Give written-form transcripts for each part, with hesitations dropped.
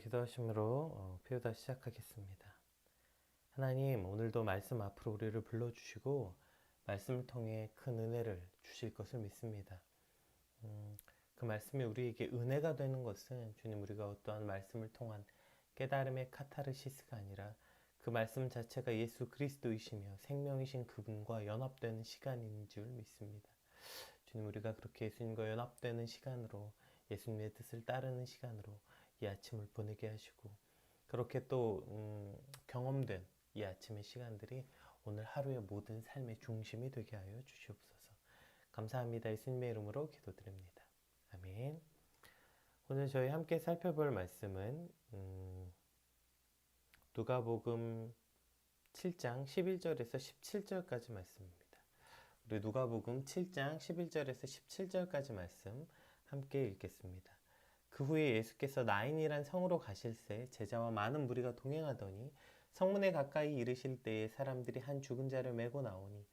기도하심으로 표다 시작하겠습니다. 하나님, 오늘도 말씀 앞으로 우리를 불러주시고 말씀을 통해 큰 은혜를 주실 것을 믿습니다. 그 말씀이 우리에게 은혜가 되는 것은 주님, 우리가 어떠한 말씀을 통한 깨달음의 카타르시스가 아니라 그 말씀 자체가 예수 그리스도이시며 생명이신 그분과 연합되는 시간인 줄 믿습니다. 주님, 우리가 그렇게 예수님과 연합되는 시간으로, 예수님의 뜻을 따르는 시간으로 이 아침을 보내게 하시고, 그렇게 또 경험된 이 아침의 시간들이 오늘 하루의 모든 삶의 중심이 되게 하여 주시옵소서. 감사합니다. 예수님의 이름으로 기도드립니다. 아멘. 오늘 저희 함께 살펴볼 말씀은 누가복음 7장 11절에서 17절까지 말씀입니다. 우리 누가복음 7장 11절에서 17절까지 말씀 함께 읽겠습니다. 그 후에 예수께서 나인이란 성으로 가실새 제자와 많은 무리가 동행하더니 성문에 가까이 이르실 때에 사람들이 한 죽은 자를 메고 나오니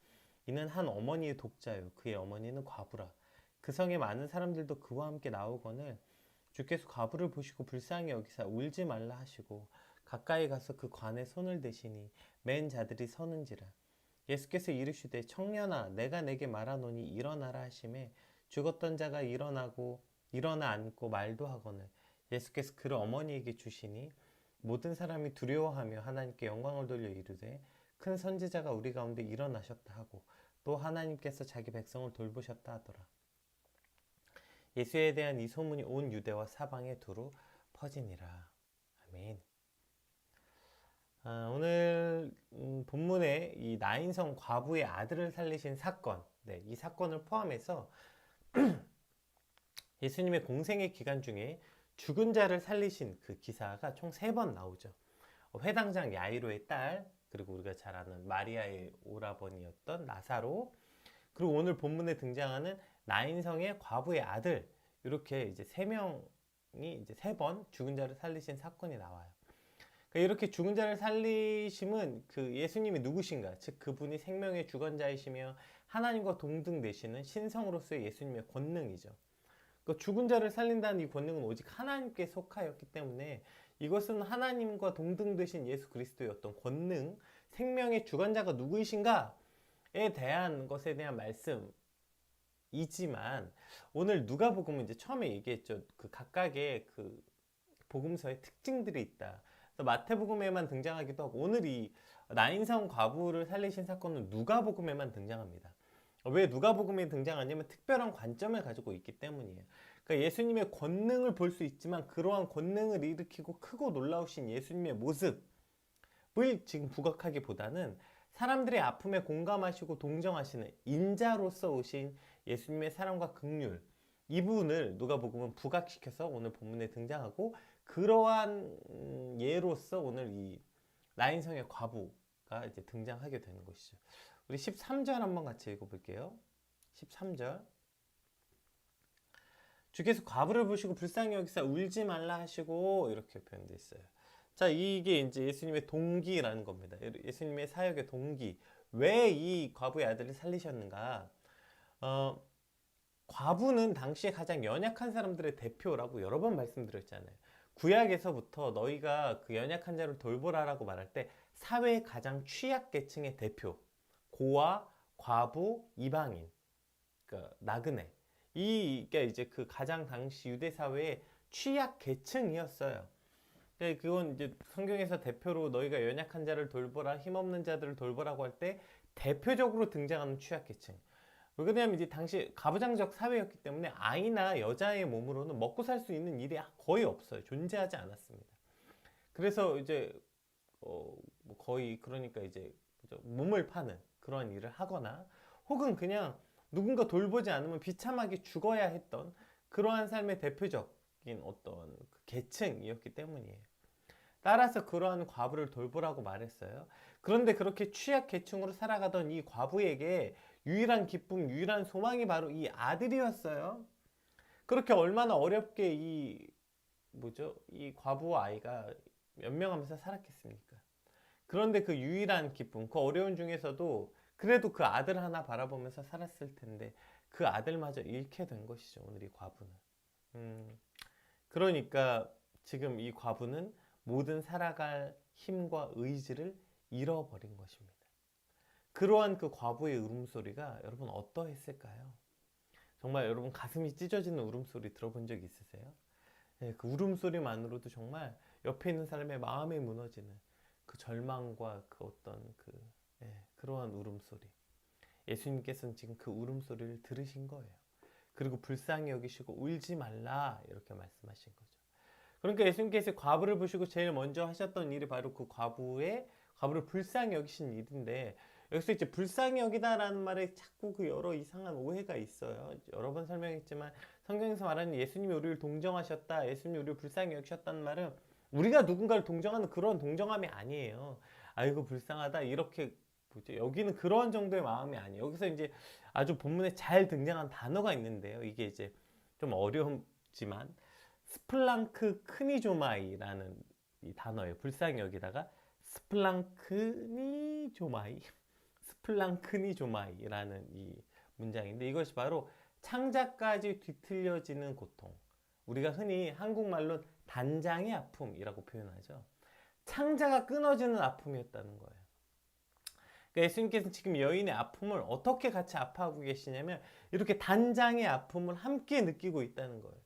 이는 한 어머니의 독자요 그의 어머니는 과부라. 그 성에 많은 사람들도 그와 함께 나오거늘 주께서 과부를 보시고 불쌍히 여기사 울지 말라 하시고 가까이 가서 그 관에 손을 대시니 맨 자들이 서는지라. 예수께서 이르시되 청년아 내가 내게 말하노니 일어나라 하시매 죽었던 자가 일어나 앉고 말도 하거늘 예수께서 그를 어머니에게 주시니 모든 사람이 두려워하며 하나님께 영광을 돌려 이르되 큰 선지자가 우리 가운데 일어나셨다 하고 또 하나님께서 자기 백성을 돌보셨다 하더라. 예수에 대한 이 소문이 온 유대와 사방에 두루 퍼지니라. 아멘. 오늘 본문에 이 나인성 과부의 아들을 살리신 사건, 이 사건을 포함해서 예수님의 공생의 기간 중에 죽은 자를 살리신 그 기사가 총 3번 나오죠. 회당장 야이로의 딸, 그리고 우리가 잘 아는 마리아의 오라버니였던 나사로, 그리고 오늘 본문에 등장하는 나인성의 과부의 아들, 이렇게 이제 3명이 이제 3번 죽은 자를 살리신 사건이 나와요. 그러니까 이렇게 죽은 자를 살리심은 그 예수님이 누구신가? 즉 그분이 생명의 주관자이시며 하나님과 동등되시는 신성으로서의 예수님의 권능이죠. 그 죽은 자를 살린다는 이 권능은 오직 하나님께 속하였기 때문에 이것은 하나님과 동등되신 예수 그리스도의 어떤 권능, 생명의 주관자가 누구이신가에 대한 것에 대한 말씀이지만 오늘 누가복음은 이제 처음에 얘기했죠. 그 각각의 그 복음서의 특징들이 있다. 마태복음에만 등장하기도 하고 오늘 이 나인성 과부를 살리신 사건은 누가복음에만 등장합니다. 왜 누가복음에 등장하냐면 특별한 관점을 가지고 있기 때문이에요. 그러니까 예수님의 권능을 볼 수 있지만 그러한 권능을 일으키고 크고 놀라우신 예수님의 모습을 지금 부각하기보다는 사람들의 아픔에 공감하시고 동정하시는 인자로서 오신 예수님의 사랑과 긍휼, 이 부분을 누가복음은 부각시켜서 오늘 본문에 등장하고 그러한 예로서 오늘 이 나인성의 과부가 이제 등장하게 되는 것이죠. 우리 13절 한번 같이 읽어볼게요. 13절. 주께서 과부를 보시고 불쌍히 여기사 울지 말라 하시고 이렇게 표현되어 있어요. 자, 이게 이제 예수님의 동기라는 겁니다. 예수님의 사역의 동기. 왜 이 과부의 아들을 살리셨는가? 과부는 당시에 가장 연약한 사람들의 대표라고 여러 번 말씀드렸잖아요. 구약에서부터 너희가 그 연약한 자를 돌보라라고 말할 때 사회의 가장 취약계층의 대표, 고아, 과부, 이방인, 그러니까 나그네, 이게 이제 그 가장 당시 유대 사회의 취약계층이었어요. 그건 이제 성경에서 대표로 너희가 연약한 자를 돌보라, 힘없는 자들을 돌보라고 할 때 대표적으로 등장하는 취약계층. 왜 그러냐면 이제 당시 가부장적 사회였기 때문에 아이나 여자의 몸으로는 먹고 살 수 있는 일이 거의 없어요. 존재하지 않았습니다. 그래서 이제 뭐 거의 그러니까 이제 몸을 파는 그런 일을 하거나 혹은 그냥 누군가 돌보지 않으면 비참하게 죽어야 했던 그러한 삶의 대표적인 어떤 계층이었기 때문이에요. 따라서 그러한 과부를 돌보라고 말했어요. 그런데 그렇게 취약 계층으로 살아가던 이 과부에게 유일한 기쁨, 유일한 소망이 바로 이 아들이었어요. 그렇게 얼마나 어렵게 이 과부와 아이가 연명하면서 살았겠습니까? 그런데 그 유일한 기쁨, 그 어려운 중에서도 그래도 그 아들 하나 바라보면서 살았을 텐데 그 아들마저 잃게 된 것이죠. 오늘 이 과부는. 그러니까 지금 이 과부는 모든 살아갈 힘과 의지를 잃어버린 것입니다. 그러한 그 과부의 울음소리가 여러분 어떠했을까요? 정말 여러분 가슴이 찢어지는 울음소리 들어본 적 있으세요? 네, 그 울음소리만으로도 정말 옆에 있는 사람의 마음이 무너지는 그 절망과 그 어떤 그러한 울음소리. 예수님께서는 지금 그 울음소리를 들으신 거예요. 그리고 불쌍히 여기시고 울지 말라 이렇게 말씀하신 거죠. 그러니까 예수님께서 과부를 보시고 제일 먼저 하셨던 일이 바로 그 과부를 불쌍히 여기신 일인데, 여기서 이제 불쌍히 여기다라는 말에 자꾸 그 여러 이상한 오해가 있어요. 여러 번 설명했지만 성경에서 말하는 예수님이 우리를 동정하셨다, 예수님이 우리를 불쌍히 여기셨다는 말은 우리가 누군가를 동정하는 그런 동정함이 아니에요. 아이고 불쌍하다 이렇게 여기는 그런 정도의 마음이 아니에요. 여기서 이제 아주 본문에 잘 등장한 단어가 있는데요. 이게 이제 좀 어렵지만 스플랑크니조마이라는 이 단어예요. 불쌍히 여기다가 스플랑크니조마이라는 이 문장인데, 이것이 바로 창자까지 뒤틀려지는 고통. 우리가 흔히 한국말로 단장의 아픔이라고 표현하죠. 창자가 끊어지는 아픔이었다는 거예요. 그러니까 예수님께서는 지금 여인의 아픔을 어떻게 같이 아파하고 계시냐면 이렇게 단장의 아픔을 함께 느끼고 있다는 거예요.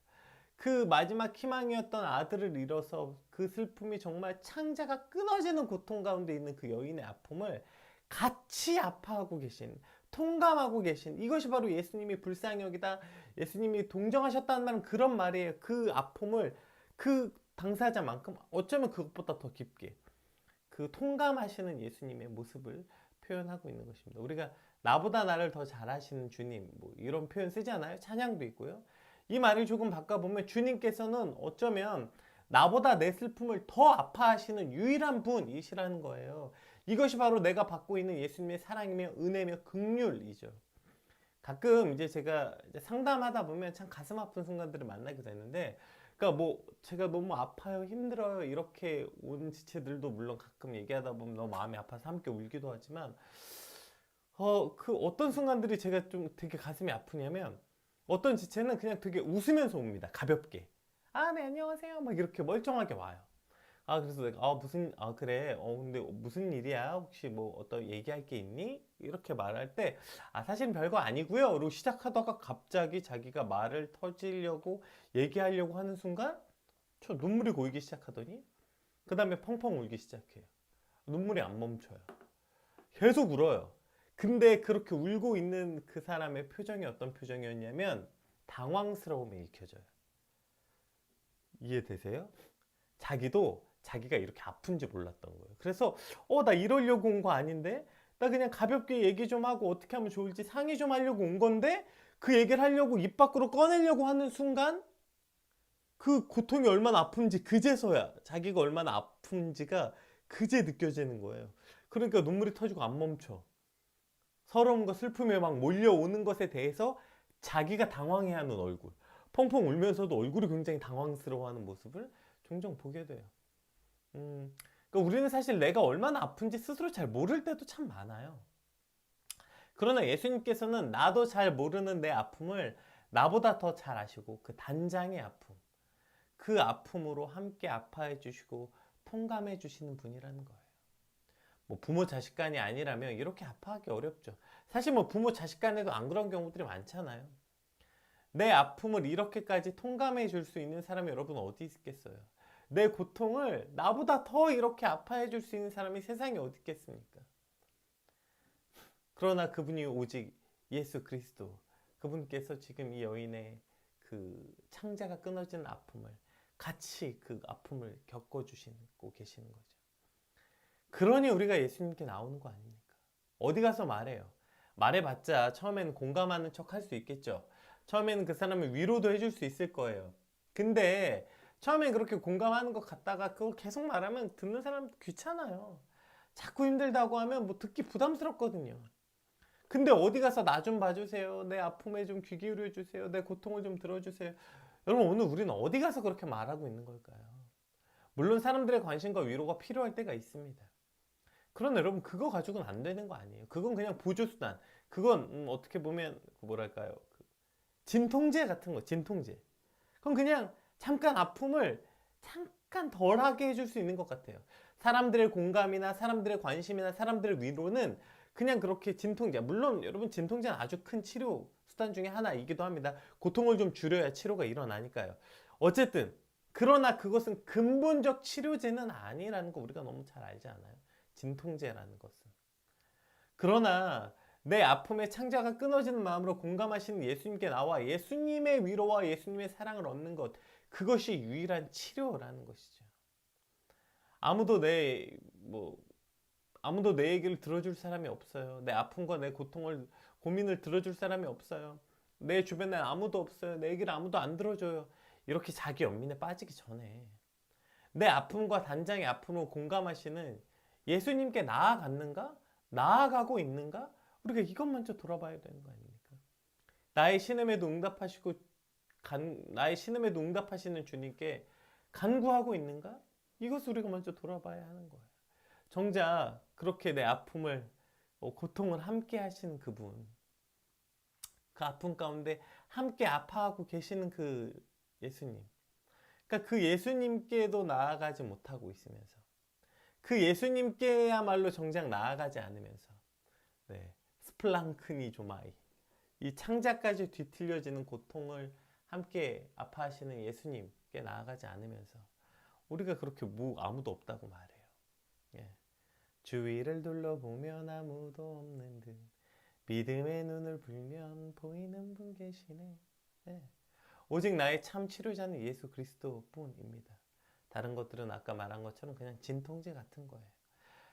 그 마지막 희망이었던 아들을 잃어서 그 슬픔이 정말 창자가 끊어지는 고통 가운데 있는 그 여인의 아픔을 같이 아파하고 계신, 통감하고 계신, 이것이 바로 예수님이 불쌍히 여기다, 예수님이 동정하셨다는 말은 그런 말이에요. 그 아픔을 그 당사자만큼 어쩌면 그것보다 더 깊게 그 통감하시는 예수님의 모습을 표현하고 있는 것입니다. 우리가 나보다 나를 더 잘하시는 주님, 뭐 이런 표현 쓰잖아요. 찬양도 있고요. 이 말을 조금 바꿔보면 주님께서는 어쩌면 나보다 내 슬픔을 더 아파하시는 유일한 분이시라는 거예요. 이것이 바로 내가 받고 있는 예수님의 사랑이며 은혜며 긍휼이죠. 가끔 이제 제가 상담하다 보면 참 가슴 아픈 순간들을 만나게 되는데, 그러니까 뭐 제가 너무 아파요, 힘들어요 이렇게 온 지체들도 물론 가끔 얘기하다 보면 너무 마음이 아파서 함께 울기도 하지만, 그 어떤 순간들이 제가 좀 되게 가슴이 아프냐면, 어떤 지체는 그냥 되게 웃으면서 옵니다. 가볍게. 네, 안녕하세요. 막 이렇게 멀쩡하게 와요. 그래서 내가, 그래. 근데 무슨 일이야? 혹시 뭐 어떤 얘기할 게 있니? 이렇게 말할 때, 사실 별거 아니고요. 그리고 시작하다가 갑자기 자기가 말을 터지려고 얘기하려고 하는 순간, 저 눈물이 고이기 시작하더니, 그 다음에 펑펑 울기 시작해요. 눈물이 안 멈춰요. 계속 울어요. 근데 그렇게 울고 있는 그 사람의 표정이 어떤 표정이었냐면 당황스러움에 익혀져요. 이해되세요? 자기도 자기가 이렇게 아픈지 몰랐던 거예요. 그래서 나 이러려고 온 거 아닌데, 나 그냥 가볍게 얘기 좀 하고 어떻게 하면 좋을지 상의 좀 하려고 온 건데, 그 얘기를 하려고 입 밖으로 꺼내려고 하는 순간 그 고통이 얼마나 아픈지 그제서야, 자기가 얼마나 아픈지가 그제 느껴지는 거예요. 그러니까 눈물이 터지고 안 멈춰. 서러움과 슬픔에 막 몰려오는 것에 대해서 자기가 당황해하는 얼굴, 펑펑 울면서도 얼굴이 굉장히 당황스러워하는 모습을 종종 보게 돼요. 그러니까 우리는 사실 내가 얼마나 아픈지 스스로 잘 모를 때도 참 많아요. 그러나 예수님께서는 나도 잘 모르는 내 아픔을 나보다 더 잘 아시고, 그 단장의 아픔, 그 아픔으로 함께 아파해 주시고 통감해 주시는 분이라는 거예요. 뭐 부모 자식 간이 아니라면 이렇게 아파하기 어렵죠. 사실 뭐 부모 자식 간에도 안 그런 경우들이 많잖아요. 내 아픔을 이렇게까지 통감해 줄 수 있는 사람이 여러분 어디 있겠어요? 내 고통을 나보다 더 이렇게 아파해 줄 수 있는 사람이 세상에 어디 있겠습니까? 그러나 그분이 오직 예수 그리스도, 그분께서 지금 이 여인의 그 창자가 끊어지는 아픔을 같이 그 아픔을 겪어주시고 계시는 거죠. 그러니 우리가 예수님께 나오는 거 아닙니까? 어디 가서 말해요. 말해봤자 처음에는 공감하는 척 할 수 있겠죠. 처음에는 그 사람을 위로도 해줄 수 있을 거예요. 근데 처음엔 그렇게 공감하는 것 같다가 그걸 계속 말하면 듣는 사람 귀찮아요. 자꾸 힘들다고 하면 뭐 듣기 부담스럽거든요. 근데 어디 가서 나 좀 봐주세요, 내 아픔에 좀 귀 기울여 주세요, 내 고통을 좀 들어주세요. 여러분, 오늘 우리는 어디 가서 그렇게 말하고 있는 걸까요? 물론 사람들의 관심과 위로가 필요할 때가 있습니다. 그러나 여러분, 그거 가지고는 안 되는 거 아니에요. 그건 그냥 보조수단. 그건 어떻게 보면 뭐랄까요, 진통제 같은 거, 진통제. 그럼 그냥 잠깐 아픔을 잠깐 덜하게 해줄 수 있는 것 같아요. 사람들의 공감이나 사람들의 관심이나 사람들의 위로는 그냥 그렇게 진통제, 물론 여러분 진통제는 아주 큰 치료 수단 중에 하나이기도 합니다. 고통을 좀 줄여야 치료가 일어나니까요. 어쨌든 그러나 그것은 근본적 치료제는 아니라는 거 우리가 너무 잘 알지 않아요? 진통제라는 것은. 그러나 내 아픔의 창자가 끊어지는 마음으로 공감하시는 예수님께 나와 예수님의 위로와 예수님의 사랑을 얻는 것, 그것이 유일한 치료라는 것이죠. 아무도 아무도 내 얘기를 들어줄 사람이 없어요. 내 아픔과 내 고민을 들어줄 사람이 없어요. 내 주변에 아무도 없어요. 내 얘기를 아무도 안 들어줘요. 이렇게 자기 연민에 빠지기 전에 내 아픔과 단장의 아픔을 공감하시는 예수님께 나아갔는가? 나아가고 있는가? 우리가 이것 먼저 돌아봐야 되는 거 아닙니까? 나의 신음에도 응답하시고 나의 신음에도 응답하시는 주님께 간구하고 있는가? 이것을 우리가 먼저 돌아봐야 하는 거예요. 정작 그렇게 내 아픔을 고통을 함께 하시는 그분, 그 아픔 가운데 함께 아파하고 계시는 그 예수님, 그러니까 그 예수님께도 나아가지 못하고 있으면서 그 예수님께야말로 정작 나아가지 않으면서 스플랑크니 조마이, 이 창자까지 뒤틀려지는 고통을 함께 아파하시는 예수님께 나아가지 않으면서 우리가 그렇게 아무도 없다고 말해요. 예. 주위를 둘러보면 아무도 없는 듯 믿음의 눈을 불면 보이는 분 계시네. 예. 오직 나의 참 치료자는 예수 그리스도뿐입니다. 다른 것들은 아까 말한 것처럼 그냥 진통제 같은 거예요.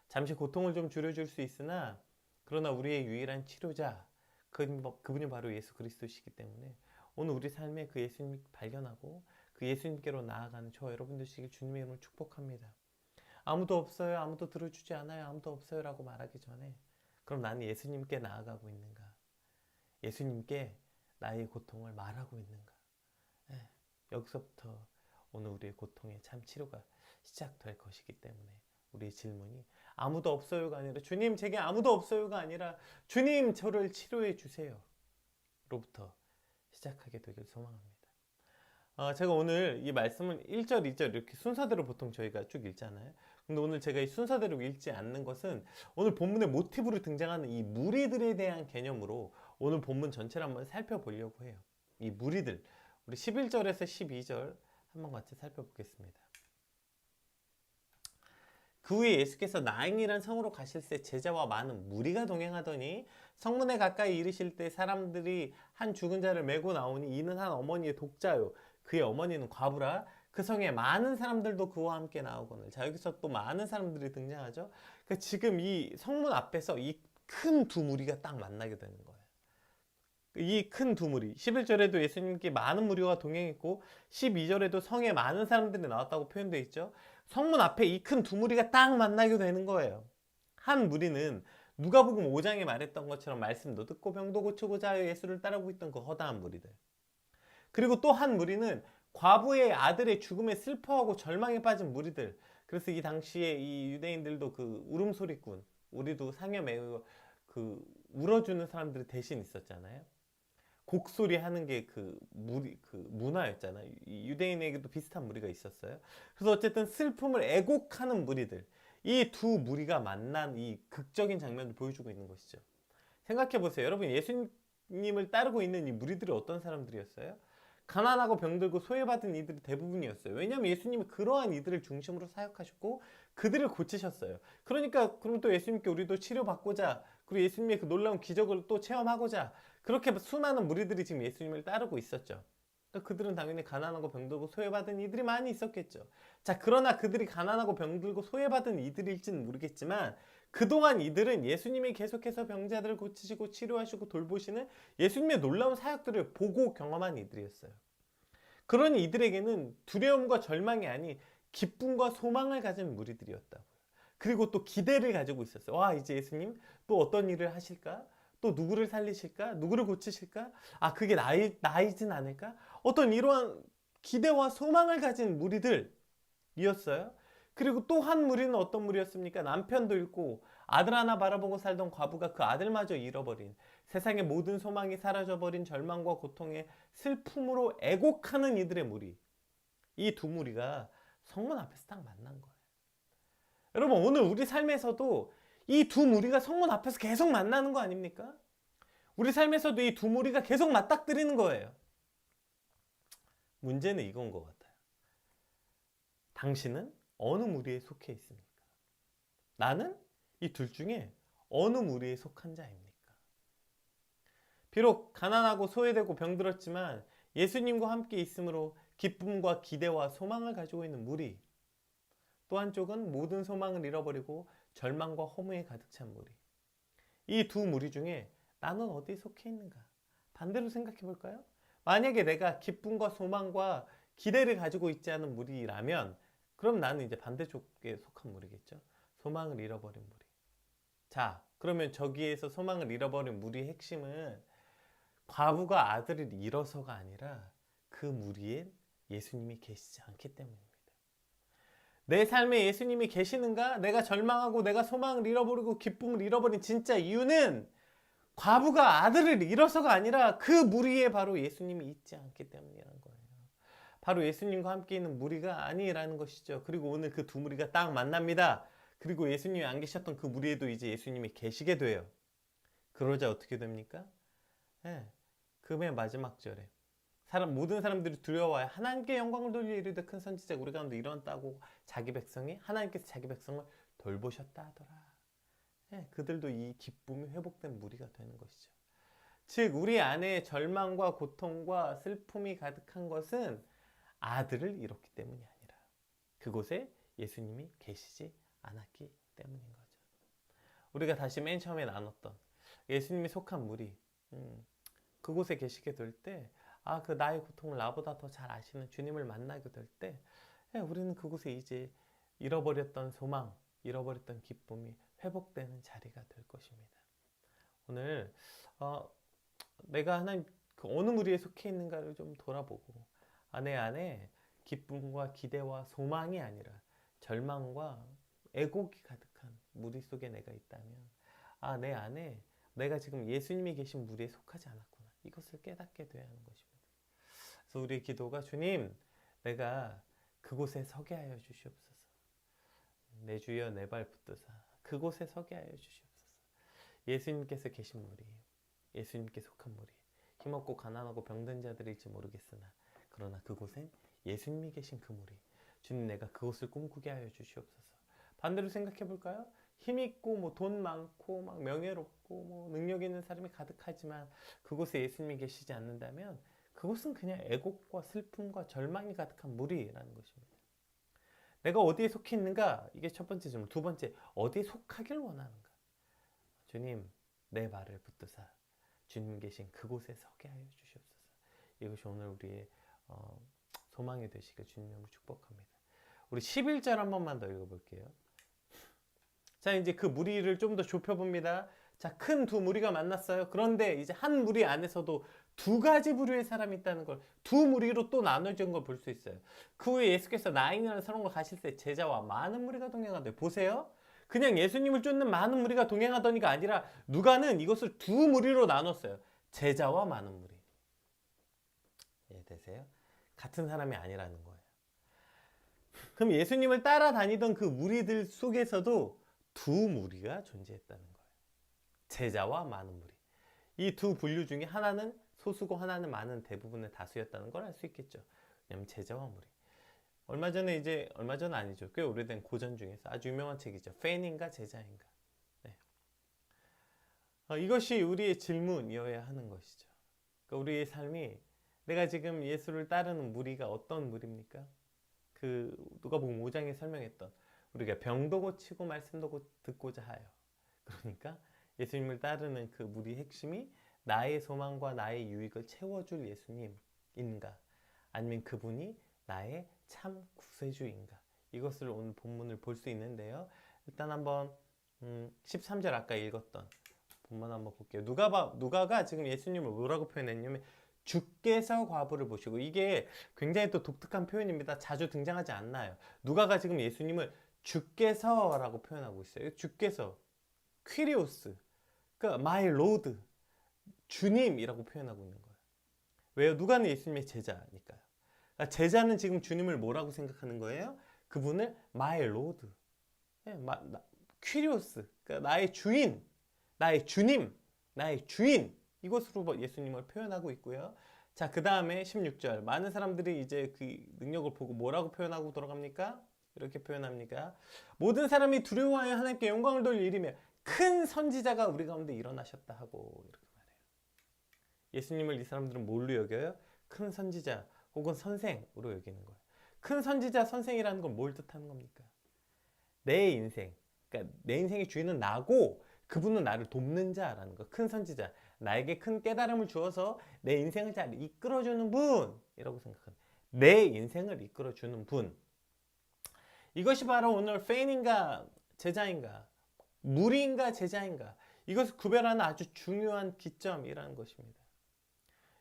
잠시 고통을 좀 줄여줄 수 있으나 그러나 우리의 유일한 치료자, 그분이 바로 예수 그리스도시기 때문에 오늘 우리 삶에 그 예수님 발견하고 그 예수님께로 나아가는 저와 여러분 되시길 주님의 이름으로 축복합니다. 아무도 없어요, 아무도 들어주지 않아요, 아무도 없어요 라고 말하기 전에 그럼 나는 예수님께 나아가고 있는가? 예수님께 나의 고통을 말하고 있는가? 여기서부터 오늘 우리의 고통의 참 치료가 시작될 것이기 때문에 우리의 질문이 아무도 없어요가 아니라 주님 제게 아무도 없어요가 아니라 주님 저를 치료해 주세요 로부터 시작하게 되길 소망합니다. 제가 오늘 이 말씀을 1절, 2절 이렇게 순서대로 보통 저희가 쭉 읽잖아요. 근데 오늘 제가 이 순서대로 읽지 않는 것은 오늘 본문의 모티브로 등장하는 이 무리들에 대한 개념으로 오늘 본문 전체를 한번 살펴보려고 해요. 이 무리들, 우리 11절에서 12절 한번 같이 살펴보겠습니다. 그 후에 예수께서 나인이라는 성으로 가실 때 제자와 많은 무리가 동행하더니 성문에 가까이 이르실 때 사람들이 한 죽은 자를 메고 나오니 이는 한 어머니의 독자요 그의 어머니는 과부라. 그 성에 많은 사람들도 그와 함께 나오거늘. 자, 여기서 또 많은 사람들이 등장하죠. 그러니까 지금 이 성문 앞에서 이 큰 두 무리가 딱 만나게 되는 거예요. 이 큰 두 무리, 11절에도 예수님께 많은 무리가 동행했고 12절에도 성에 많은 사람들이 나왔다고 표현되어 있죠. 성문 앞에 이 큰 두 무리가 딱 만나게 되는 거예요. 한 무리는 누가복음 5장에 말했던 것처럼 말씀도 듣고 병도 고치고자 하여 예수를 따르고 있던 그 허다한 무리들. 그리고 또 한 무리는 과부의 아들의 죽음에 슬퍼하고 절망에 빠진 무리들. 그래서 이 당시에 이 유대인들도 그 울음소리꾼, 우리도 상여 매고 그 울어주는 사람들이 대신 있었잖아요. 곡소리 하는 게 그 문화였잖아요. 이 유대인에게도 비슷한 무리가 있었어요. 그래서 어쨌든 슬픔을 애곡하는 무리들, 이 두 무리가 만난 이 극적인 장면을 보여주고 있는 것이죠. 생각해 보세요. 여러분, 예수님을 따르고 있는 이 무리들이 어떤 사람들이었어요? 가난하고 병들고 소외받은 이들이 대부분이었어요. 왜냐하면 예수님이 그러한 이들을 중심으로 사역하셨고 그들을 고치셨어요. 그러니까 그럼 또 예수님께 우리도 치료받고자, 그리고 예수님의 그 놀라운 기적을 또 체험하고자 그렇게 수많은 무리들이 지금 예수님을 따르고 있었죠. 그러니까 그들은 당연히 가난하고 병들고 소외받은 이들이 많이 있었겠죠. 자, 그러나 그들이 가난하고 병들고 소외받은 이들일지는 모르겠지만 그동안 이들은 예수님이 계속해서 병자들을 고치시고 치료하시고 돌보시는 예수님의 놀라운 사역들을 보고 경험한 이들이었어요. 그러니 이들에게는 두려움과 절망이 아닌 기쁨과 소망을 가진 무리들이었다고요. 그리고 또 기대를 가지고 있었어요. 와, 이제 예수님 또 어떤 일을 하실까? 또 누구를 살리실까? 누구를 고치실까? 아, 그게 나이진 않을까? 어떤 이러한 기대와 소망을 가진 무리들이었어요. 그리고 또 한 무리는 어떤 무리였습니까? 남편도 잃고 아들 하나 바라보고 살던 과부가 그 아들마저 잃어버린, 세상의 모든 소망이 사라져버린 절망과 고통의 슬픔으로 애곡하는 이들의 무리. 이 두 무리가 성문 앞에서 딱 만난 거예요. 여러분, 오늘 우리 삶에서도 이 두 무리가 성문 앞에서 계속 만나는 거 아닙니까? 우리 삶에서도 이 두 무리가 계속 맞닥뜨리는 거예요. 문제는 이건 것 같아요. 당신은 어느 무리에 속해 있습니까? 나는 이 둘 중에 어느 무리에 속한 자입니까? 비록 가난하고 소외되고 병들었지만 예수님과 함께 있으므로 기쁨과 기대와 소망을 가지고 있는 무리, 또 한쪽은 모든 소망을 잃어버리고 절망과 허무에 가득 찬 무리. 이 두 무리 중에 나는 어디에 속해 있는가? 반대로 생각해 볼까요? 만약에 내가 기쁨과 소망과 기대를 가지고 있지 않은 무리라면 그럼 나는 이제 반대쪽에 속한 무리겠죠. 소망을 잃어버린 무리. 자, 그러면 저기에서 소망을 잃어버린 무리의 핵심은 과부가 아들을 잃어서가 아니라 그 무리에 예수님이 계시지 않기 때문입니다. 내 삶에 예수님이 계시는가? 내가 절망하고 내가 소망을 잃어버리고 기쁨을 잃어버린 진짜 이유는 과부가 아들을 잃어서가 아니라 그 무리에 바로 예수님이 있지 않기 때문이라는 거예요. 바로 예수님과 함께 있는 무리가 아니라는 것이죠. 그리고 오늘 그 두 무리가 딱 만납니다. 그리고 예수님이 안 계셨던 그 무리에도 이제 예수님이 계시게 돼요. 그러자 어떻게 됩니까? 네, 그 맨 마지막 절에 모든 사람들이 두려워하여 하나님께 영광을 돌려 이르되 큰 선지자가 우리 가운데 일어났다고 자기 백성이 하나님께서 자기 백성을 돌보셨다 하더라. 네, 그들도 이 기쁨이 회복된 무리가 되는 것이죠. 즉 우리 안에 절망과 고통과 슬픔이 가득한 것은 아들을 잃었기 때문이 아니라 그곳에 예수님이 계시지 않았기 때문인 거죠. 우리가 다시 맨 처음에 나눴던 예수님이 속한 무리, 그곳에 계시게 될 때, 그 나의 고통을 나보다 더 잘 아시는 주님을 만나게 될 때, 우리는 그곳에 이제 잃어버렸던 소망, 잃어버렸던 기쁨이 회복되는 자리가 될 것입니다. 오늘 내가 하나님 그 어느 무리에 속해 있는가를 좀 돌아보고 내 안에 기쁨과 기대와 소망이 아니라 절망과 애곡이 가득한 무리 속에 내가 있다면 내 안에 내가 지금 예수님이 계신 무리에 속하지 않았구나. 이것을 깨닫게 되어야 하는 것입니다. 그래서 우리의 기도가 주님, 내가 그곳에 서게 하여 주시옵소서. 내 주여 내 발 붙드사 그곳에 서게 하여 주시옵소서. 예수님께서 계신 무리, 예수님께 속한 무리, 힘없고 가난하고 병든 자들일지 모르겠으나 그러나 그곳엔 예수님이 계신 그 무리, 주님 내가 그곳을 꿈꾸게 하여 주시옵소서. 반대로 생각해 볼까요? 힘있고 돈 많고 명예롭고 능력 있는 사람이 가득하지만 그곳에 예수님이 계시지 않는다면 그곳은 그냥 애곡과 슬픔과 절망이 가득한 무리라는 것입니다. 내가 어디에 속해 있는가? 이게 첫 번째 질문. 두 번째, 어디에 속하길 원하는가? 주님, 내 발을 붙드사 주님 계신 그곳에 서게 하여 주시옵소서. 이것이 오늘 우리의 소망이 되시길 주님으로 축복합니다. 우리 11절 한 번만 더 읽어볼게요. 자, 이제 그 무리를 좀 더 좁혀봅니다. 자, 큰 두 무리가 만났어요. 그런데 이제 한 무리 안에서도 두 가지 부류의 사람이 있다는 걸, 두 무리로 또 나눠진 걸 볼 수 있어요. 그 후에 예수께서 나인이라는 사람과 가실 때 제자와 많은 무리가 동행하더니, 보세요. 그냥 예수님을 쫓는 많은 무리가 동행하더니가 아니라 누가는 이것을 두 무리로 나눴어요. 제자와 많은 무리. 이해되세요? 같은 사람이 아니라는 거예요. 그럼 예수님을 따라다니던 그 무리들 속에서도 두 무리가 존재했다는 거예요. 제자와 많은 무리. 이 두 분류 중에 하나는 소수고 하나는 많은 대부분의 다수였다는 걸 알 수 있겠죠. 왜냐하면 제자와 무리. 얼마 전 아니죠. 꽤 오래된 고전 중에서 아주 유명한 책이죠. 팬인가 제자인가. 네. 이것이 우리의 질문이어야 하는 것이죠. 그러니까 우리의 삶이 내가 지금 예수를 따르는 무리가 어떤 무리입니까? 그 누가복음 5장에 설명했던 우리가 병도 고치고 말씀도 듣고자 하여. 그러니까 예수님을 따르는 그 무리의 핵심이 나의 소망과 나의 유익을 채워줄 예수님인가? 아니면 그분이 나의 참 구세주인가? 이것을 오늘 본문을 볼 수 있는데요. 일단 한번 13절 아까 읽었던 본문 한번 볼게요. 누가가 지금 예수님을 뭐라고 표현했냐면 주께서 과부를 보시고, 이게 굉장히 또 독특한 표현입니다. 자주 등장하지 않나요? 누가가 지금 예수님을 주께서라고 표현하고 있어요. 주께서, 퀴리오스, 그러니까 my lord, 주님이라고 표현하고 있는 거예요. 왜요? 누가는 예수님의 제자니까요. 그러니까 제자는 지금 주님을 뭐라고 생각하는 거예요? 그분을 my lord, 퀴리오스, 그러니까 나의 주인, 나의 주님, 나의 주인, 이것으로 예수님을 표현하고 있고요. 자, 그 다음에 16절. 많은 사람들이 이제 그 능력을 보고 뭐라고 표현하고 돌아갑니까? 이렇게 표현합니까? 모든 사람이 두려워하여 하나님께 영광을 돌릴 일이며 큰 선지자가 우리 가운데 일어나셨다 하고 이렇게 말해요. 예수님을 이 사람들은 뭘로 여겨요? 큰 선지자 혹은 선생으로 여기는 거예요. 큰 선지자, 선생이라는 건 뭘 뜻하는 겁니까? 내 인생, 그러니까 내 인생의 주인은 나고 그분은 나를 돕는 자라는 거. 큰 선지자, 나에게 큰 깨달음을 주어서 내 인생을 잘 이끌어주는 분이라고 생각합니다. 내 인생을 이끌어주는 분. 이것이 바로 오늘 팬인가 제자인가, 무리인가 제자인가, 이것을 구별하는 아주 중요한 기점이라는 것입니다.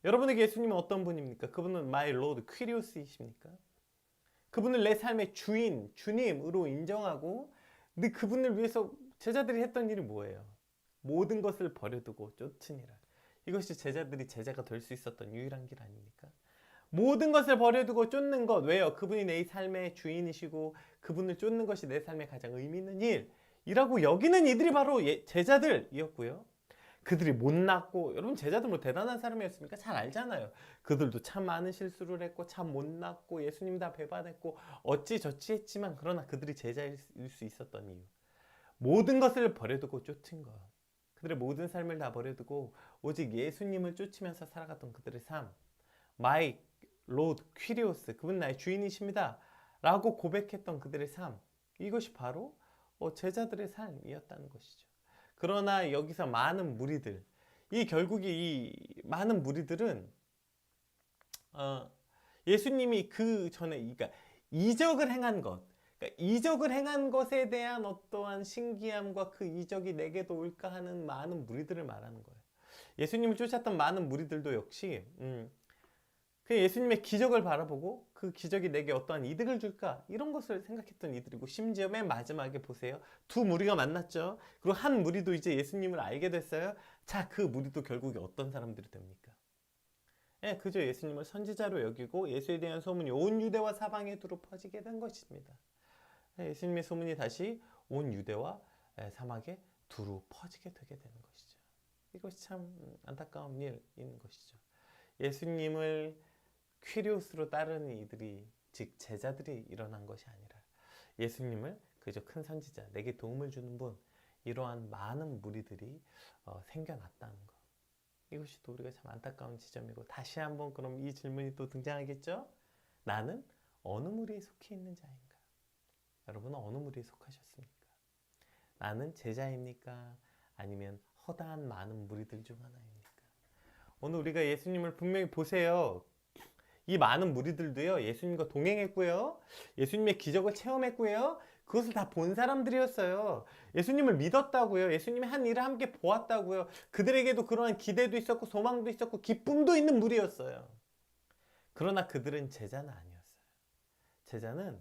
여러분에게 예수님은 어떤 분입니까? 그분은 my lord, 퀴리오스이십니까? 그분을 내 삶의 주인, 주님으로 인정하고, 근데 그분을 위해서 제자들이 했던 일이 뭐예요? 모든 것을 버려두고 쫓으니라. 이것이 제자들이 제자가 될 수 있었던 유일한 길 아닙니까? 모든 것을 버려두고 쫓는 것. 왜요? 그분이 내 삶의 주인이시고 그분을 쫓는 것이 내 삶에 가장 의미 있는 일이라고 여기는 이들이 바로 제자들이었고요. 그들이 못났고, 여러분 제자들 뭐 대단한 사람이었습니까? 잘 알잖아요. 그들도 참 많은 실수를 했고 참 못났고 예수님 다 배반했고 어찌저찌 했지만, 그러나 그들이 제자일 수 있었던 이유, 모든 것을 버려두고 쫓은 것. 그들의 모든 삶을 다 버려두고 오직 예수님을 쫓으면서 살아갔던 그들의 삶, 마이 로드 퀴리오스, 그분 나의 주인이십니다 라고 고백했던 그들의 삶, 이것이 바로 제자들의 삶이었다는 것이죠. 그러나 여기서 많은 무리들, 결국에 이 많은 무리들은 예수님이 그 전에, 그러니까 이적을 행한 것, 그러니까 이적을 행한 것에 대한 어떠한 신기함과 그 이적이 내게도 올까 하는 많은 무리들을 말하는 거예요. 예수님을 쫓았던 많은 무리들도 역시 그 예수님의 기적을 바라보고 그 기적이 내게 어떠한 이득을 줄까, 이런 것을 생각했던 이들이고, 심지어 맨 마지막에 보세요. 두 무리가 만났죠. 그리고 한 무리도 이제 예수님을 알게 됐어요. 자, 그 무리도 결국에 어떤 사람들이 됩니까? 그저 예수님을 선지자로 여기고 예수에 대한 소문이 온 유대와 사방에 두루 퍼지게 된 것입니다. 예수님의 소문이 다시 온 유대와 사막에 두루 퍼지게 되게 되는 것이죠. 이것이 참 안타까운 일인 것이죠. 예수님을 퀴리오스로 따르는 이들이, 즉 제자들이 일어난 것이 아니라 예수님을 그저 큰 선지자, 내게 도움을 주는 분, 이러한 많은 무리들이 생겨났다는 것. 이것이 또 우리가 참 안타까운 지점이고, 다시 한번 그럼 이 질문이 또 등장하겠죠? 나는 어느 무리에 속해 있는 자인가? 여러분은 어느 무리에 속하셨습니까? 나는 제자입니까? 아니면 허다한 많은 무리들 중 하나입니까? 오늘 우리가 예수님을 분명히 보세요. 이 많은 무리들도요, 예수님과 동행했고요, 예수님의 기적을 체험했고요, 그것을 다 본 사람들이었어요. 예수님을 믿었다고요. 예수님이 한 일을 함께 보았다고요. 그들에게도 그러한 기대도 있었고 소망도 있었고 기쁨도 있는 무리였어요. 그러나 그들은 제자는 아니었어요. 제자는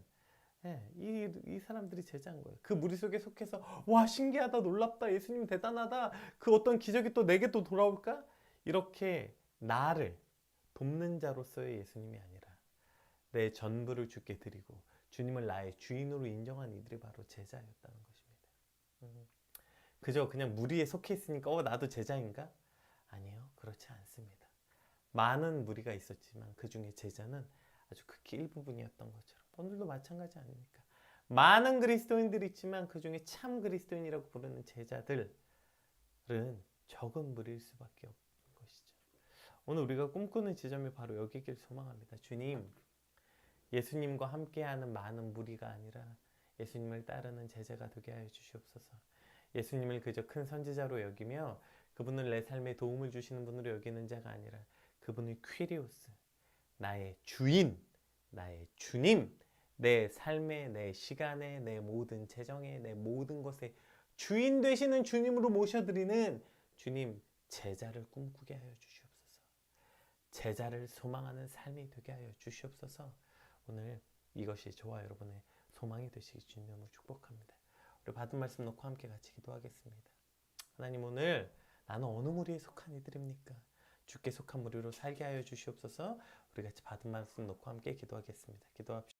이 사람들이 제자인 거예요. 그 무리 속에 속해서 와, 신기하다, 놀랍다, 예수님 대단하다, 그 어떤 기적이 또 내게 또 돌아올까, 이렇게 나를 돕는 자로서의 예수님이 아니라 내 전부를 주께 드리고 주님을 나의 주인으로 인정한 이들이 바로 제자였다는 것입니다. 그저 그냥 무리에 속해 있으니까 나도 제자인가? 아니요, 그렇지 않습니다. 많은 무리가 있었지만 그 중에 제자는 아주 극히 일부분이었던 것처럼 오늘도 마찬가지 아닙니까? 많은 그리스도인들이 있지만 그 중에 참 그리스도인이라고 부르는 제자들은 적은 무리일 수밖에 없는 것이죠. 오늘 우리가 꿈꾸는 지점이 바로 여기길 소망합니다. 주님, 예수님과 함께하는 많은 무리가 아니라 예수님을 따르는 제자가 되게 하여 주시옵소서. 예수님을 그저 큰 선지자로 여기며 그분을 내 삶에 도움을 주시는 분으로 여기는 자가 아니라 그분을 퀴리오스, 나의 주인, 나의 주님, 내 삶에, 내 시간에, 내 모든 재정에, 내 모든 것에 주인 되시는 주님으로 모셔드리는 주님, 제자를 꿈꾸게 하여 주시옵소서. 제자를 소망하는 삶이 되게 하여 주시옵소서. 오늘 이것이 저와 여러분의 소망이 되시기 주님으로 축복합니다. 우리 받은 말씀 놓고 함께 같이 기도하겠습니다. 하나님, 오늘 나는 어느 무리에 속한 이들입니까? 주께 속한 무리로 살게 하여 주시옵소서. 우리 같이 받은 말씀 놓고 함께 기도하겠습니다. 기도합시다.